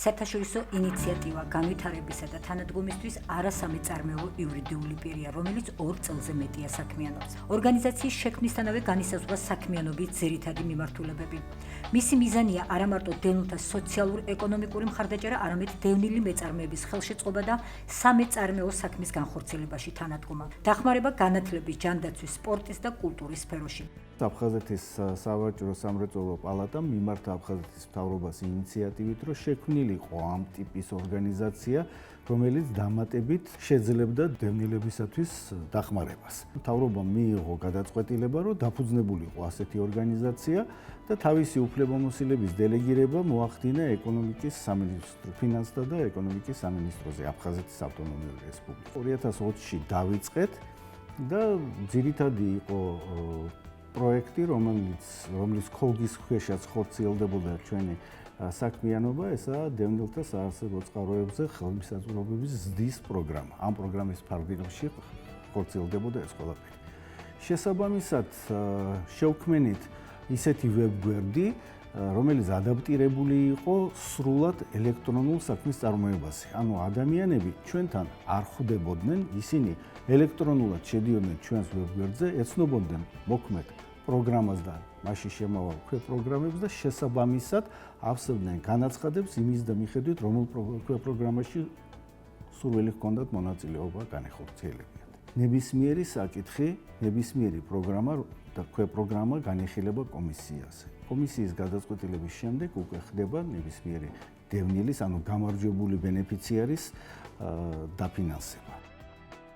საერთაშორისო ინიციატივა განვითარებისა და თანადგომისთვის არასამეწარმეო იურიდიული პირია, რომელიც 2 წელზე მეტია საქმიანობს. ორგანიზაციის შექმნისთანავე განისაზღვრა საქმიანობის ძირითადი მიმართულებები. მისი მიზანია არა მარტო დევნილთა სოციალურ-ეკონომიკური მხარდაჭერა, არამედ დევნილი მეწარმეების ხელშეწყობა და სამეწარმეო საქმის განხორციელებაში თანადგომა. დახმარება განათლების, ჯანდაცვის, სპორტის და კულტურის სფეროში. აფხაზეთის სავაჭრო სამრეწველო პალატამ მიმართა აფხაზეთის მთავრობას ინიციატივით, რომ შექმნილიყო ამ ტიპის ორგანიზაცია, რომელიც დამატებით შეძლებდა დევნილებისათვის დახმარებას. მთავრობამ მიიღო გადაწყვეტილება, რომ დაფუძნებულიყო ასეთი ორგანიზაცია და თავისი უფლებამოსილების დელეგირება მოახდინა ეკონომიკის სამინისტრო, ფინანსთა და ეკონომიკის სამინისტროზე აფხაზეთის ავტონომიური რესპუბლიკა. 2020-ში დავიწყეთ და ძირითადი იყო პროექტი, რომელიც ქოლგის ქვეშაც ხორციელდებოდა ჩვენი საქმიანობა, ესაა დევნილთა საარსებო წყაროებზე ხელმისაწვდომობის ზრდის პროგრამა. ამ პროგრამის ფარგლებში ხორციელდებოდა ეს ყველაფერი. შესაბამისად, შევქმნით ისეთი ვებგვერდი, რომელიც ადაპტირებული იყო სრულად ელექტრონულ საქმის წარმოებაზე. ანუ ადამიანები ჩვენთან არ ხვდებოდნენ, ისინი ელექტრონულად შედიოდნენ ჩვენს ვებგვერდზე, ეცნობოდნენ მოქმედ პროგრამას და მასში შემავალ ქვეპროგრამებს და შესაბამისად ავსებდნენ განაცხადებს იმის და მიხედვით, რომელ ქვეპროგრამაში სურვილი ჰქონდათ მონაწილეობა განეხორციელებიათ. ნებისმიერი საკითხი, ნებისმიერი პროგრამა და ქვეპროგრამა განიხილება კომისიაზე. კომისიის გადაწყვეტილების შემდეგ უკვე ხდება ნებისმიერი დევნილის, ანუ გამარჯვებული ბენეფიციარის დაფინანსება.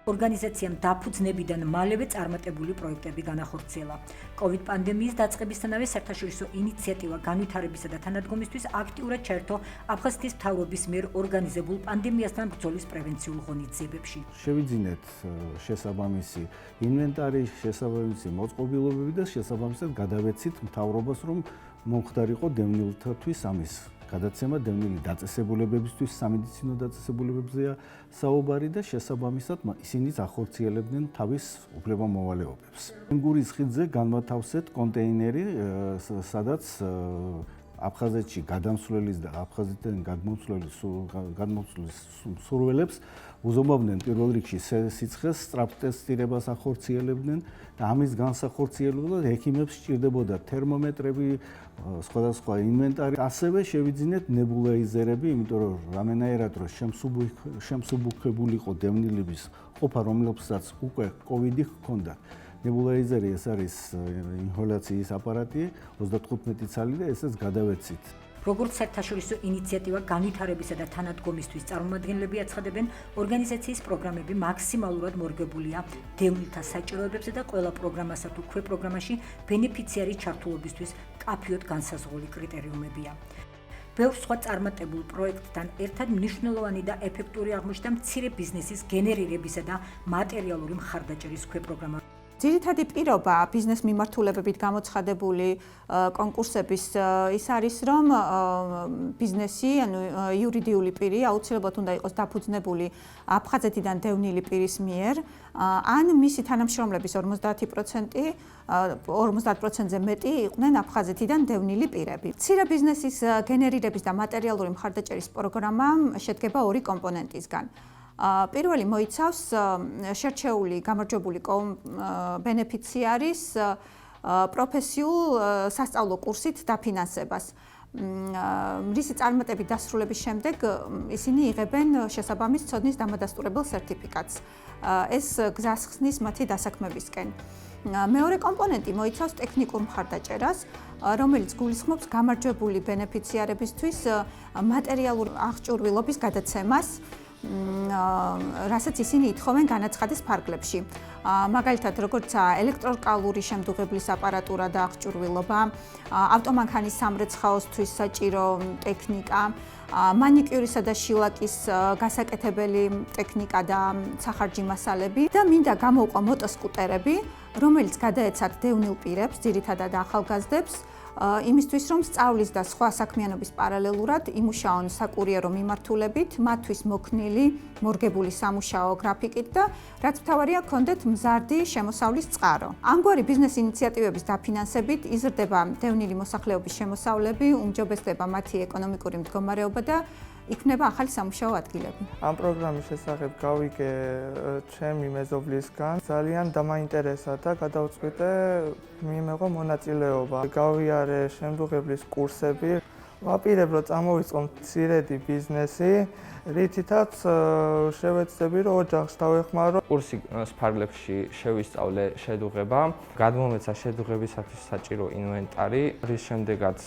ორგანიზაციამ დაფუძნებიდან მალევე წარმატებული პროექტები განახორციელა. COVID პანდემიის დაწყებისთანავე საერთაშორისო ინიციატივა განვითარებისა და თანადგომისთვის აქტიურად ჩაერთო აფხაზეთის მთავრობის მიერ ორგანიზებულ პანდემიასთან ბრძოლის პრევენციულ ღონისძიებებში. შევიძინეთ შესაბამისი ინვენტარი, შესაბამისი მოწყობილობები და შესაბამისად გადავეცით მთავრობას, რომ მომხდარიყო დევნილთათვის ამის გადაცემა დევნილი დაწესებულებებისთვის, სამედიცინო დაწესებულებებზეა საუბარი და შესაბამისად ისინიც ახორციელებდნენ თავის უფლებამოვალეობებს. ენგურის ხიდზე განმათავსეთ კონტეინერი, სადაც აფხაზეთში გადამსვლელის და აფხაზეთიდან გადმოცვლის სურვილებს უზომავდნენ პირველ რიგში სიცხეს სწრაფ ტესტირებას ახორციელებდნენ და ამის განსახორციელებლად ექიმებს სჭირდებოდა თერმომეტრები, სხვადასხვა ინვენტარი. ასევე შევიძინეთ ნებულაიზერები, იმიტომ რომ რამენაერად რომ შემსუბუქებულიყო დევნილების ყოფა, რომლებსაც უკვე COVID ჰქონდა. ნებულაიზერი ეს არის ინჰოლაციის აპარატი 35 ცალი და ესეც გადავეცით. როგორც საერთაშორისო ინიციატივა განვითარებისა და თანადგომისთვის წარმომადგენლები აცხადებენ, ორგანიზაციის პროგრამები მაქსიმალურად მორგებულია დევნილთა საჭიროებებზე და ყველა პროგრამასა თუ ქვეპროგრამაში ბენეფიციარის ჩართულობისთვის კაფიოდ განსაზღვრული კრიტერიუმებია. ბევრ სხვა წარმატებულ პროექტთან ერთად მნიშვნელოვანი და ეფექტური აღმოჩნდა მცირე ბიზნესის გენერირებისა და მატერიალური მხარდაჭერის ქვეპროგრამა. ძირითადი პირობა ბიზნეს მიმართულებებით გამოცხადებული კონკურსების ის არის, რომ ბიზნესი, ანუ იურიდიული პირი აუცილებლად უნდა იყოს დაფუძნებული აფხაზეთიდან დევნილი პირის მიერ, ან მისი თანამშრომლების 50%-ზე მეტი იყვნენ აფხაზეთიდან დევნილი პირები. მცირე ბიზნესის გენერირების და მატერიალური მხარდაჭერის პროგრამა შედგება 2 კომპონენტისგან. პირველი მოიცავს შერჩეული გამარჯვებული ბენეფიციარის პროფესიულ სასწავლო კურსით დაფინანსებას. რისი წარმატებით დასრულების შემდეგ ისინი იღებენ შესაბამის ცოდნის დამადასტურებელ სერტიფიკატს. ეს გზას ხსნის მათი დასაქმებისკენ. მეორე კომპონენტი მოიცავს ტექნიკურ მხარდაჭერას, რომელიც გულისხმობს გამარჯვებული ბენეფიციარებისთვის მატერიალური აღჭურვილობის გადაცემას, რასაც ისინი ითხოვენ განაცხადის ფარგლებში. მაგალითად, როგორიცაა ელექტროკალური შემდუღებლის აპარატურა და აღჭურვილობა, ავტომანქანის სამრეცხაოსთვის საჭირო ტექნიკა, მანიკიურისა და შილაკის გასაკეთებელი ტექნიკა და სახარჯი მასალები და მინდა გამოვყვა მოტოსკუტერები, რომელიც გადაეცათ დევნილ პირებს, ძირითადად ახალგაზრდებს, იმისთვის, რომ სწავლის და სხვა საქმიანობის პარალელურად იმუშაონ საკურიერო მიმართულებით, მათთვის მოქნილი, მორგებული სამუშაო გრაფიკით და რაც მთავარია, ჰქონდეთ მზარდი შემოსავლის წყარო. ამგვარი ბიზნეს ინიციატივების დაფინანსებით იზრდება დევნილი მოსახლეობის შემოსავლები, უმჯობესდება მათი ეკონომიკური მდგომარეობა და იქმნება ახალი სამუშაო ადგილები. ამ პროგრამის შესახებ გავიგე ჩემი მეზობლისგან, ძალიან დამაინტერესა და გადავწყვიტე მიიღო მონაწილეობა. გავიარე შემდგომლის კურსები, ვაპირებ რომ წამოვიწყო მცირედი ბიზნესი, რითითაც შევეცდები რომ ოჯახს დავეხმარო. კურსი სპარგლებში შევისწავლე შედუღება, გადმომეცა შედუღებისათვის საჭირო ინვენტარი, რის შემდეგაც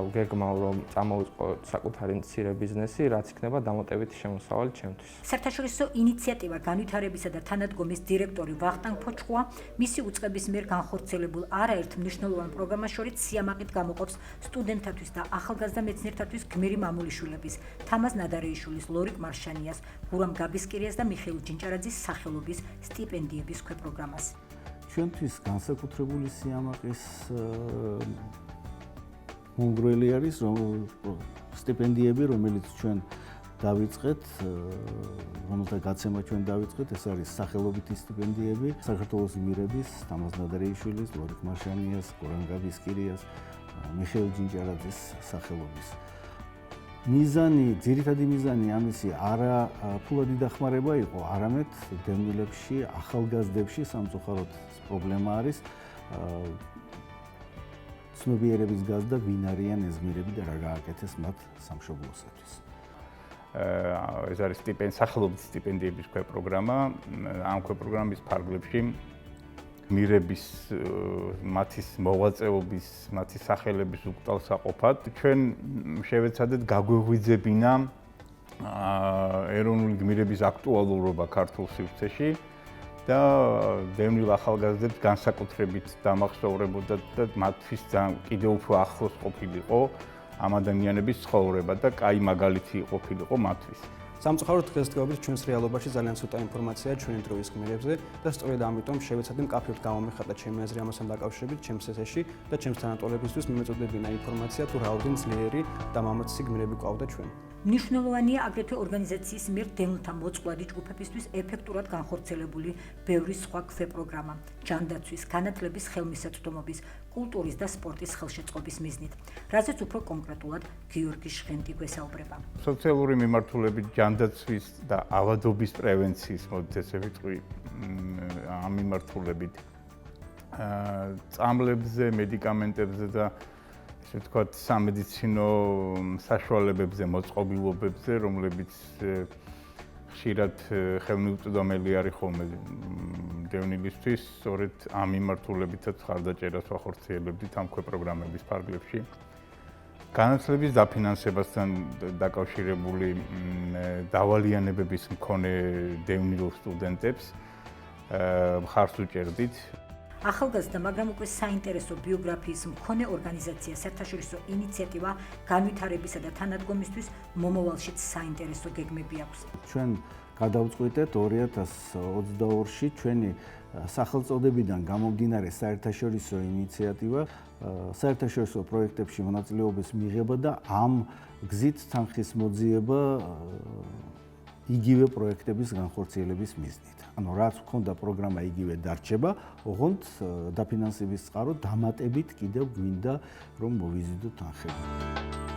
გეგმავ რომ წამოვიწყო საკუთარი მცირე ბიზნესი, რაც იქნება დამატებითი შემოსავალი ჩემთვის. საერთაშორისო ინიციატივა განვითარებისა და თანადგომის დირექტორი ვახტანგ ფოჩხუა მისი უწყების მიერ განხორციელებულ არაერთ მნიშვნელოვან პროგრამას შორის სიამაყით გამოყოფს სტუდენტთათვის და ახალგაზრდა მეცნიერთათვის გმირი მამულიშვილების, თამაზ ნადარეიშვილის, ლორიკ მარშანიას, გურამ გაბისკირიას და მიხეილ ჯინჭარაძის სახელობის სტიპენდიების ქვეპროგრამას. ჩვენთვის განსაკუთრებული სიამაყის მონგრელი არის სტიპენდიები, რომელიც ჩვენ დავიწყეთ, რომელთა გაცემა ჩვენ დავიწყეთ, ეს არის სახელობითი სტიპენდიები, საქართველოს გმირების, თამაზ ნადარეიშვილის, ლორიკ მარშანიას, გურამ გაბისკირიას, მიხეილ ჯინჭარაძის სახელობის. ძირითადი მიზანი ამისი არა ფულადი დახმარება იყო, არამედ დევნილებში, ახალგაზრდებში სამწუხაროდ პრობლემა არის ცნობიერების გაზრდა, ვინ არიან ეს გმირები და რა გააკეთეს მათ სამშობლოსათვის. ეს არის სახელობის სტიპენდიების ქვეპროგრამა. ამ ქვეპროგრამის ფარგლებში გმირების, მათი მოღვაწეობის, მათი სახელების უკტალსაყოფად ჩვენ შევეცადეთ გაგვეღვიძებინა ეროვნული გმირების აქტუალურობა ქართულ სივრცეში და დევნილ ახალგაზრდებს განსაკუთრებით დამახსოვრებოდა და მათთვის კიდევ უფრო ახლოს ყოფილიყო ამ ადამიანების ცხოვრება და კაი მაგალითი ყოფილიყო მათთვის. სამწუხაროდ დღესდღეობით ჩვენს რეალობაში ძალიან ცოტა ინფორმაციაა ჩვენი დროის გმირებზე და სწორედ ამიტომ შევეცადე მკაფიოდ გამომეხატა ჩემი აზრი ამასთან დაკავშირებით ჩემს ესეში და ჩემს თანატოლებისთვის მიმეწოდებინა ინფორმაცია თუ რაოდენ ძლიერი და მამაცი გმირები ყავდა ჩვენ. მნიშვნელოვანია აგრეთვე ორგანიზაციის მიერ დევნილთა მოწყვლადი ჯგუფებისთვის ეფექტურად განხორციელებული ბევრი სხვა ქვეპროგრამა, ჯანდაცვის, განათლების ხელმისაწვდომობის, კულტურის და სპორტის ხელშეწყობის მიზნით, რაზეც უფრო კონკრეტულად გიორგი შხენტი გვესაუბრება. სოციალური მიმართულებით ჯანდაცვის და ავადობის პრევენციის, მოდით ესე ვიტყვი, ამ მიმართულებით წამლებზე, მედიკამენტებზე და ესე ვთქვათ, სამედიცინო საშუალებებზე, მოწყობილობებზე, რომლებიც ხშირად ხელმიუწვდომელი არის ხოლმე დევნილისთვის, სწორედ ამ მიმართულებითაც ხარდაჭერას ვახორციელებდით ამ ქვეპროგრამების ფარგლებში. განათლების დაფინანსებასთან დაკავშირებული დავალიანებების მქონე დევნილ სტუდენტებს მხარს უჭერდით. ახალგაზრდა, მაგრამ უკვე საინტერესო ბიოგრაფიის მქონე ორგანიზაცია საერთაშორისო ინიციატივა განვითარებისა და თანადგომისთვის მომავალშიც საინტერესო გეგმები აქვს. ჩვენ გადავწყვიტეთ 2022-ში ჩვენი სახელწოდებიდან გამომდინარე საერთაშორისო ინიციატივა საერთაშორისო პროექტებში მონაწილეობის მიღება და ამ გზით თანხის მოძიება იგივე პროექტების განხორციელების მიზნით. ანუ რაც ჰქონდა პროგრამა იგივე დარჩება, ოღონდ დაფინანსების წყარო დამატებით კიდევ გვინდა რომ მოვიზიდოთ თანხები.